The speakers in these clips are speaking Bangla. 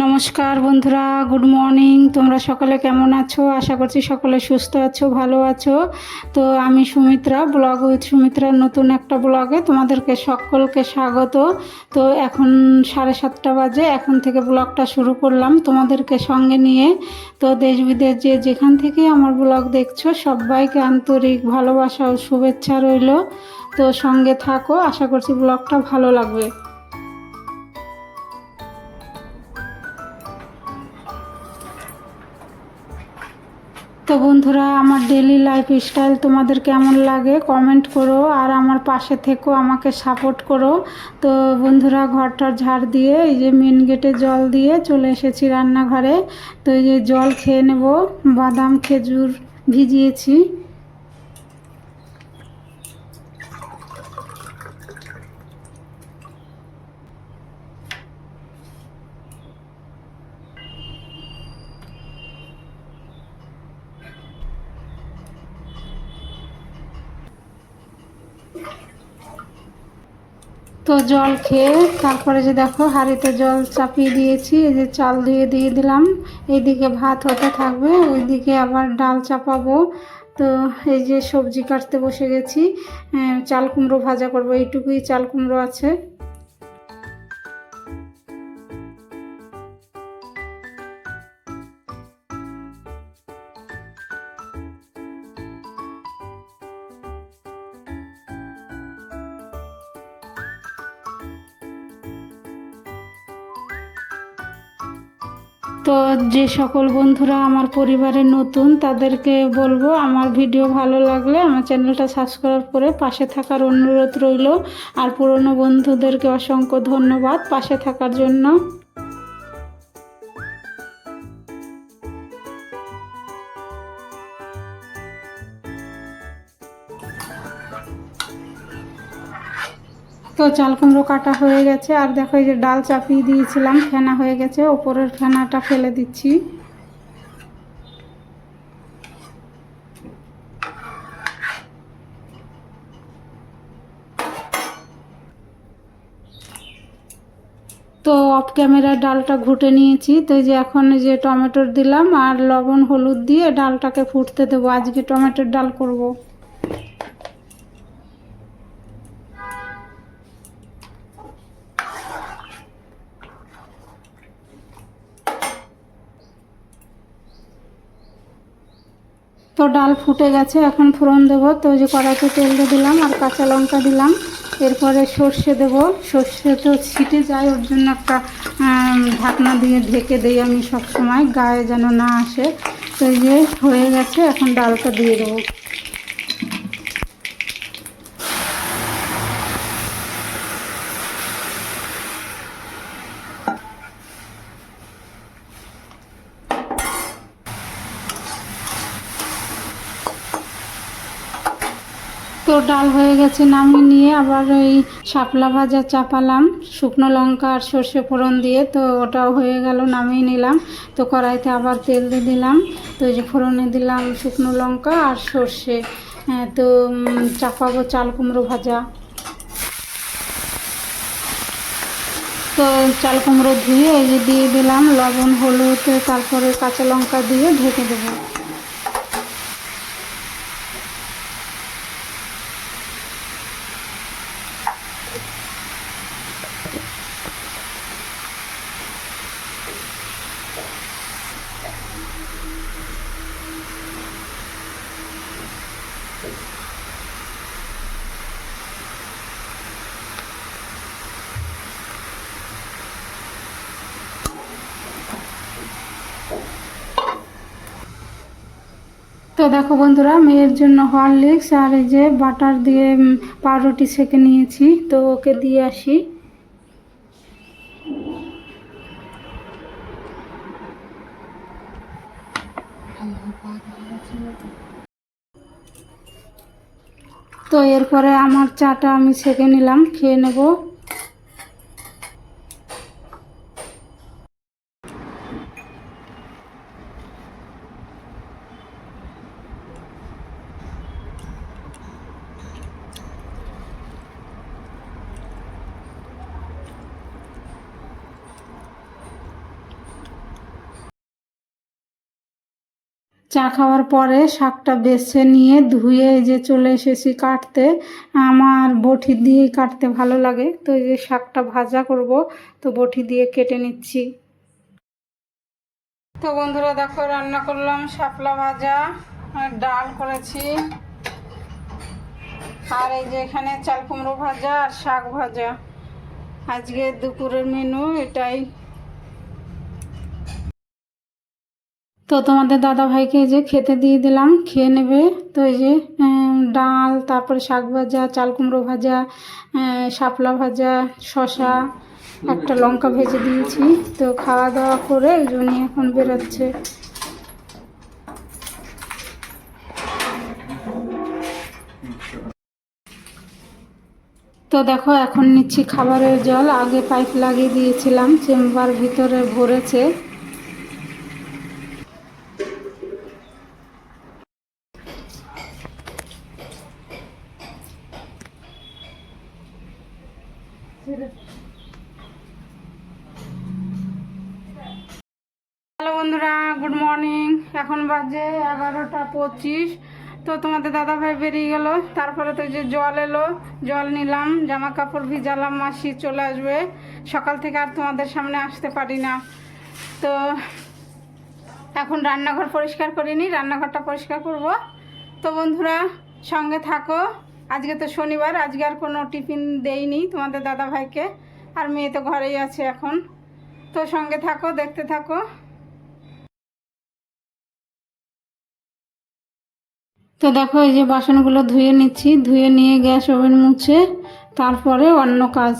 নমস্কার বন্ধুরা, গুড মর্নিং। তোমরা সকলে কেমন আছো? আশা করছি সকলে সুস্থ আছো, ভালো আছো। তো আমি সুমিত্রা, ব্লগ উইথ সুমিত্রার নতুন একটা ব্লগে তোমাদেরকে সকলকে স্বাগত। তো এখন 7:30 বাজে, এখন থেকে ব্লগটা শুরু করলাম তোমাদেরকে সঙ্গে নিয়ে। তো দেশ বিদেশ যে যেখান থেকে আমার ব্লগ দেখছো সবাইকে আন্তরিক ভালোবাসা ও শুভেচ্ছা রইল। তো সঙ্গে থাকো, আশা করছি ব্লগটা ভালো লাগবে। তো বন্ধুরা, আমার ডেলি লাইফ স্টাইল তোমাদের কেমন লাগে কমেন্ট করো, আর আমার পাশে থেকো, আমাকে সাপোর্ট করো। তো বন্ধুরা, ঘরটার ঝাড় দিয়ে এই যে মেন গেটে জল দিয়ে চলে এসেছি রান্নাঘরে। তো এই যে জল খেয়ে নেব, বাদাম খেজুর ভিজিয়েছি। তো জল খেয়ে তারপরে যে দেখো হাঁড়িতে জল চাপিয়ে দিয়েছি, এই যে চাল দিয়ে দিলাম। এইদিকে ভাত হতে থাকবে, ওইদিকে আবার ডাল চাপাবো। তো এই যে সবজি কাটতে বসে গেছি, চাল কুমড়ো ভাজা করবো, এইটুকুই চাল কুমড়ো আছে। তো যে সকল বন্ধুরা আমার পরিবারে নতুন তাদেরকে বলবো, আমার ভিডিও ভালো লাগলে আমার চ্যানেলটা সাবস্ক্রাইব করে পাশে থাকার অনুরোধ রইল। আর পুরনো বন্ধুদেরকে অসংখ্য ধন্যবাদ পাশে থাকার জন্য। তো চাল কুমড়ো কাটা হয়ে গেছে, আর দেখো এই যে ডাল চাপিয়ে দিয়েছিলাম, ফেনা হয়ে গেছে, ওপরের ফেনাটা ফেলে দিচ্ছি। তো অফ ক্যামেরায় ডালটা ঘুটে নিয়েছি। তো এই যে এখন এই যে টমেটোর দিলাম, আর লবণ হলুদ দিয়ে ডালটাকে ফুটতে দেবো, আজকে টমেটোর ডাল করব। তো ডাল ফুটে গেছে, এখন ফোড়ন দেবো। তো ওই যে কড়াইতে তেল দিয়ে দিলাম আর কাঁচা লঙ্কা দিলাম। এরপরে সর্ষে দেব, সর্ষে তো ছিটে যায়, ওর জন্য একটা ঢাকনা দিয়ে ঢেকে দিই আমি সব সময়, গায়ে যেন না আসে। তো এই যে হয়ে গেছে, এখন ডালটা দিয়ে দেবো। তো ডাল হয়ে গেছে, নামিয়ে নিয়ে আবার ওই শাপলা ভাজা চাপালাম শুকনো লঙ্কা আর সর্ষে ফোড়ন দিয়ে। তো ওটাও হয়ে গেল, নামিয়ে নিলাম। তো কড়াইতে আবার তেল দিয়ে দিলাম। তো এই যে ফোড়নে দিলাম শুকনো লঙ্কা আর সর্ষে। তো চাপাবো চাল কুমড়ো ভাজা। তো চাল কুমড়ো ধুয়ে এই যে দিয়ে দিলাম লবণ হলুদ, তারপরে কাঁচা লঙ্কা দিয়ে ঢেকে দেবো। তো দেখো বন্ধুরা, মেয়ের জন্য হরলিক্স আর এই যে বাটার দিয়ে পাউরুটি সেঁকে নিয়েছি, তো ওকে দিয়ে আসি। তো এরপরে আমার চাটা আমি সেঁকে নিলাম, খেয়ে নেব। চা খাওয়ার পরে শাকটা বেছে নিয়ে ধুয়ে এই যে চলে এসেছি কাটতে। আমার বটি দিয়ে কাটতে ভালো লাগে, তো এই যে শাকটা ভাজা করব, তো বটি দিয়ে কেটে নিচ্ছি। তো বন্ধুরা দেখো, রান্না করলাম শাপলা ভাজা আর ডাল করেছি, আর এই যে এখানে চাল কুমড়ো ভাজা আর শাক ভাজা। আজকে দুপুরের মেনু এটাই। তো তোমাদের দাদা ভাইকে যে খেতে দিয়ে দিলাম, খেয়ে নেবে। তো এই যে ডাল, তারপরে শাক ভাজা, চাল কুমড়ো ভাজা, শাপলা ভাজা, শসা, একটা লঙ্কা ভেজে দিয়েছি। তো খাওয়া দাওয়া করে জন্য এখন বেরোচ্ছে। তো দেখো এখন নিচ্ছি খাবারের জল। আগে পাইপ লাগিয়ে দিয়েছিলাম, চেম্বার ভিতরে ভরেছে। হ্যালো বন্ধুরা, গুড মর্নিং। এখন বাজে 11টা 25। তো তোমাদের দাদা ভাই বেরিয়ে গেল, তারপরে তো যে জল এলো, জল নিলাম, জামা কাপড় ভিজালাম। মাসি চলে আসবে, সকাল থেকে আর তোমাদের সামনে আসতে পারি না। তো এখন রান্নাঘর পরিষ্কার করিনি, রান্নাঘরটা পরিষ্কার করব। তো বন্ধুরা সঙ্গে থাকো। আজকে তো শনিবার, আজকে আর কোনো টিফিন দেইনি তোমাদের দাদা ভাইকে, আর মেয়ে তো ঘরেই আছে এখন। তো সঙ্গে থাকো, দেখতে থাকো। তো দেখো এই যে বাসনগুলো ধুয়ে নিচ্ছি, ধুয়ে নিয়ে গ্যাস ওভেন মুছে তারপরে অন্য কাজ।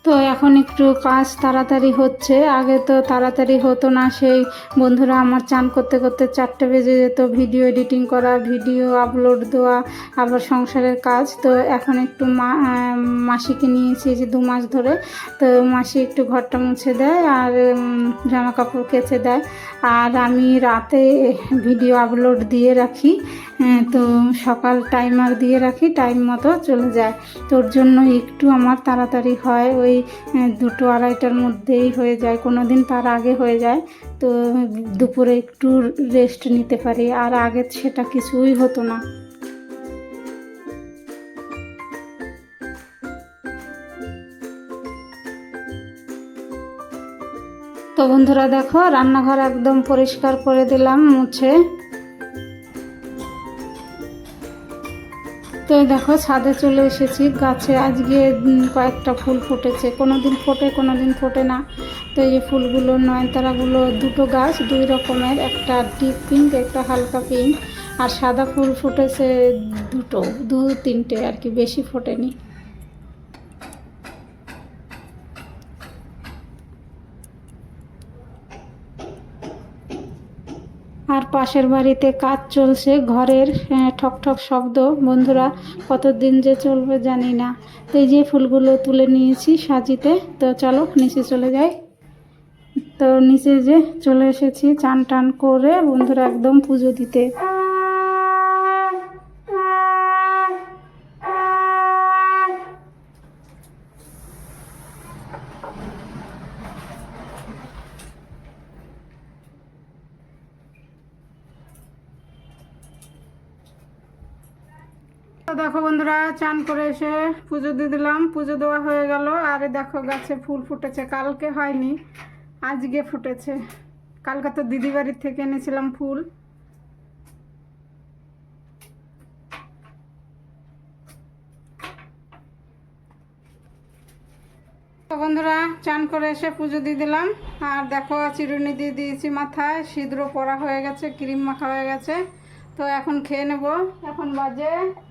তো এখন একটু কাজ তাড়াতাড়ি হচ্ছে, আগে তো তাড়াতাড়ি হতো না। সেই বন্ধুরা আমার চান করতে করতে 4টে বেজে যেত, ভিডিও এডিটিং করা, ভিডিও আপলোড দেওয়া, আবার সংসারের কাজ। তো এখন একটু মাসিকে নিয়েছি যে 2 মাস ধরে। তো মাসি একটু ঘরটা মুছে দেয় আর জামা কাপড় কেচে দেয়, আর আমি রাতে ভিডিও আপলোড দিয়ে রাখি। তো সকাল টাইমার দিয়ে রাখি, টাইম মতো চলে যায়। তোর জন্য একটু আমার তাড়াতাড়ি হয়, ওই 2-2:30টার মধ্যেই হয়ে যায়, কোনো দিন তার আগে হয়ে যায়। তো দুপুরে একটু রেস্ট নিতে পারি, আর আগে সেটা কিছুই হতো না। তো বন্ধুরা দেখো, রান্নাঘর একদম পরিষ্কার করে দিলাম মুছে। তো দেখো ছাদে চলে এসেছি, গাছে আজকে কয়েকটা ফুল ফুটেছে। কোনো দিন ফোটে, কোনো দিন ফোটে না। তো এই যে ফুলগুলো, নয়নতারাগুলো, 2টো গাছ 2 রকমের, একটা ডিপ পিঙ্ক, একটা হালকা পিঙ্ক, আর সাদা ফুল ফুটেছে 2-3টে আর কি, বেশি ফোটেনি। আর পাশের বাড়িতে কাজ চলছে, ঘরের ঠক ঠক শব্দ। বন্ধুরা কতদিন যে চলবে জানি না। তো এই যে ফুলগুলো তুলে নিয়েছি সাজিতে। তো চলো নিচে চলে যাই। তো নিচে যে চলে এসেছি চান টান করে বন্ধুরা একদম পুজো দিতে। তো দেখো বন্ধুরা, চান করে এসে পুজো দিয়ে দিলাম, পুজো দেওয়া হয়ে গেল। আর দেখো গাছে ফুল ফুটেছে, কালকে হয়নি, আজকে ফুটেছে। কালকে তো দিদি বাড়ির থেকে এনেছিলাম ফুল। তো বন্ধুরা চান করে এসে পুজো দিয়ে দিলাম, আর দেখো চিরুনি দিয়ে দিয়েছি মাথায়, সিঁদুর পরা হয়ে গেছে, ক্রিম মাখা হয়ে গেছে। তো এখন খেয়ে নেব, এখন বাজে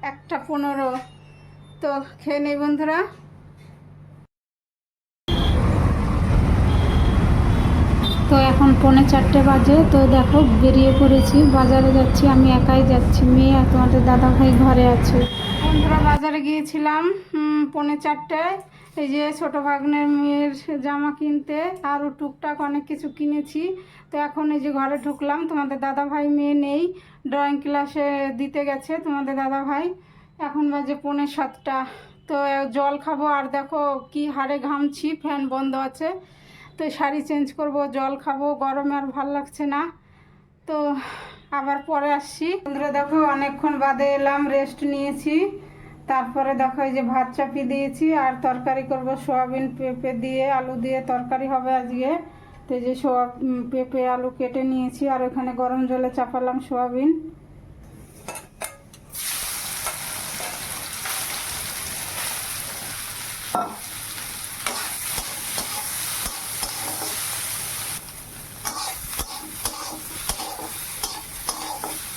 1টা 15। তো খেয়ে নেই বন্ধুরা। তো এখন 3:45 বাজে। তো দেখো বেরিয়ে পড়েছি, বাজারে যাচ্ছি, আমি একাই যাচ্ছি, মেয়ে আর তোমাদের দাদা ভাই ঘরে আছে। বন্ধুরা বাজারে গিয়েছিলাম 3:45, এই যে ছোটো ভাগ্নের মেয়ের জামা কিনতে আরও টুকটাক অনেক কিছু কিনেছি। তো এখন এই যে ঘরে ঢুকলাম, তোমাদের দাদা ভাই মেয়ে নেই, ড্রয়িং ক্লাসে দিতে গেছে তোমাদের দাদা ভাই। এখন বাজে 6:45। তো জল খাবো, আর দেখো কি হারে ঘামছি, ফ্যান বন্ধ আছে। তো শাড়ি চেঞ্জ করব, জল খাবো, গরমে আর ভাল লাগছে না। তো আবার পরে আসছি। বন্ধুরা দেখো অনেকক্ষণ বাদে এলাম, রেস্ট নিয়েছি। তারপরে দেখো এই যে ভাত চাপিয়ে দিয়েছি, আর তরকারি করব সোয়াবিন পেঁপে দিয়ে আলু দিয়ে তরকারি হবে আজকে। তো এই যে পেঁপে আলু কেটে নিয়েছি, আর ওখানে গরম জলে চাপালাম সোয়াবিন।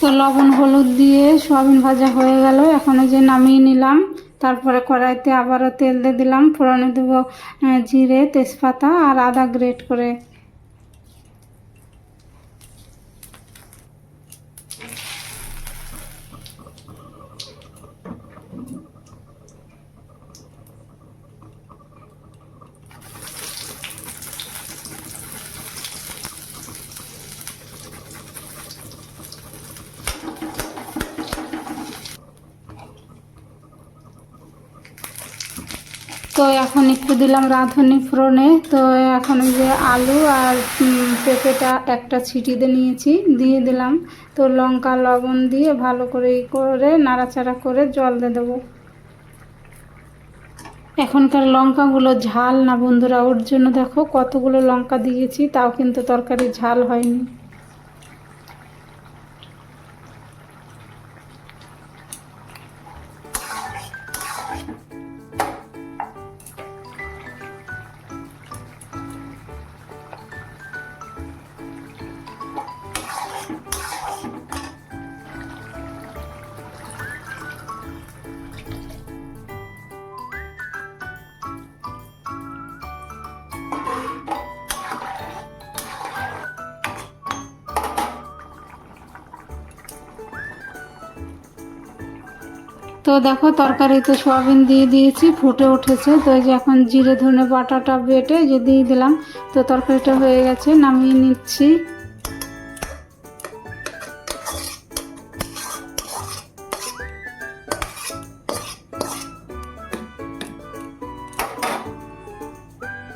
তো লবণ হলুদ দিয়ে সোয়াবিন ভাজা হয়ে গেল, এখন এই যে নামিয়ে নিলাম। তারপরে কড়াইতে আবারও তেল দিয়ে দিলাম, ফোড়নে দেবো জিরে, তেজপাতা আর আদা গ্রেট করে। তো এখন একটু দিলাম রাঁধুনি ফোড়নে। তো এখন ওই যে আলু আর পেঁপেটা একটা ছিটিতে নিয়েছি, দিয়ে দিলাম। তো লঙ্কা লবণ দিয়ে ভালো করে নাড়াচাড়া করে জল দিয়ে দেবো। এখনকার লঙ্কাগুলো ঝাল না বন্ধুরা, ওর জন্য দেখো কতগুলো লঙ্কা দিয়েছি, তাও কিন্তু তরকারি ঝাল হয়নি। তো দেখো তরকারিতে সোয়াবিন দিয়ে দিয়েছি, ফুটে উঠেছে। তো এই যে এখন জিরে ধনে বাটাটা বেটে যে দিয়ে দিলাম। তো তরকারিটা হয়ে গেছে, নামিয়ে নিচ্ছি।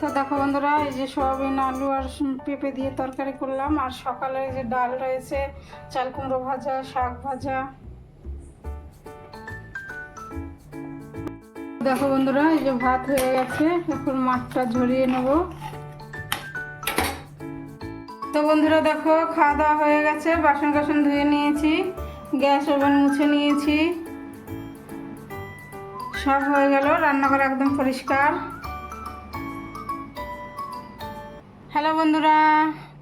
তো দেখো বন্ধুরা, এই যে সোয়াবিন আলু আর পেঁপে দিয়ে তরকারি করলাম, আর সকালে এই যে ডাল রয়েছে, চাল কুমড়ো ভাজা, শাক ভাজা। দেখো বন্ধুরা, এই যে ভাত হয়ে গেছে, এখন মাছটা ঝরিয়ে নেব। তো বন্ধুরা দেখো খাওয়া দাওয়া হয়ে গেছে, বাসন কাসন ধুয়ে নিয়েছি, গ্যাস ওভেন মুছে নিয়েছি, সব হয়ে গেল, রান্নাঘর একদম পরিষ্কার। হ্যালো বন্ধুরা,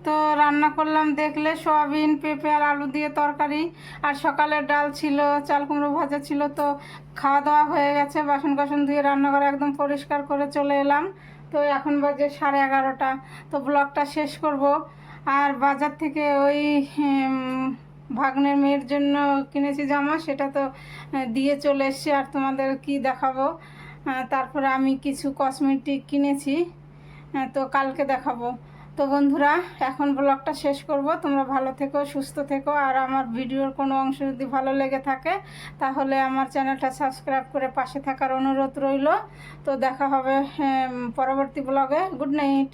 তো রান্না করলাম দেখলে সোয়াবিন পেঁপে আর আলু দিয়ে তরকারি, আর সকালের ডাল ছিল, চাল কুমড়ো ভাজা ছিল। তো খাওয়া দাওয়া হয়ে গেছে, বাসন কাসন ধুয়ে রান্নাঘর একদম পরিষ্কার করে চলে এলাম। তো এখন বাজে 11:30। তো ব্লগটা শেষ করব। আর বাজার থেকে ওই ভাগ্নের মেয়ের জন্য কিনেছি জামা, সেটা তো দিয়ে চলে এসছি, আর তোমাদের কি দেখাবো। তারপরে আমি কিছু কসমেটিক কিনেছি, তো কালকে দেখাবো। তো বন্ধুরা এখন ব্লগটা শেষ করব। তোমরা ভালো থেকো, সুস্থ থেকো, আর আমার ভিডিওর কোনো অংশ যদি ভালো লেগে থাকে তাহলে আমার চ্যানেলটা সাবস্ক্রাইব করে পাশে থাকার অনুরোধ রইল। তো দেখা হবে পরবর্তী ব্লগে। Good night.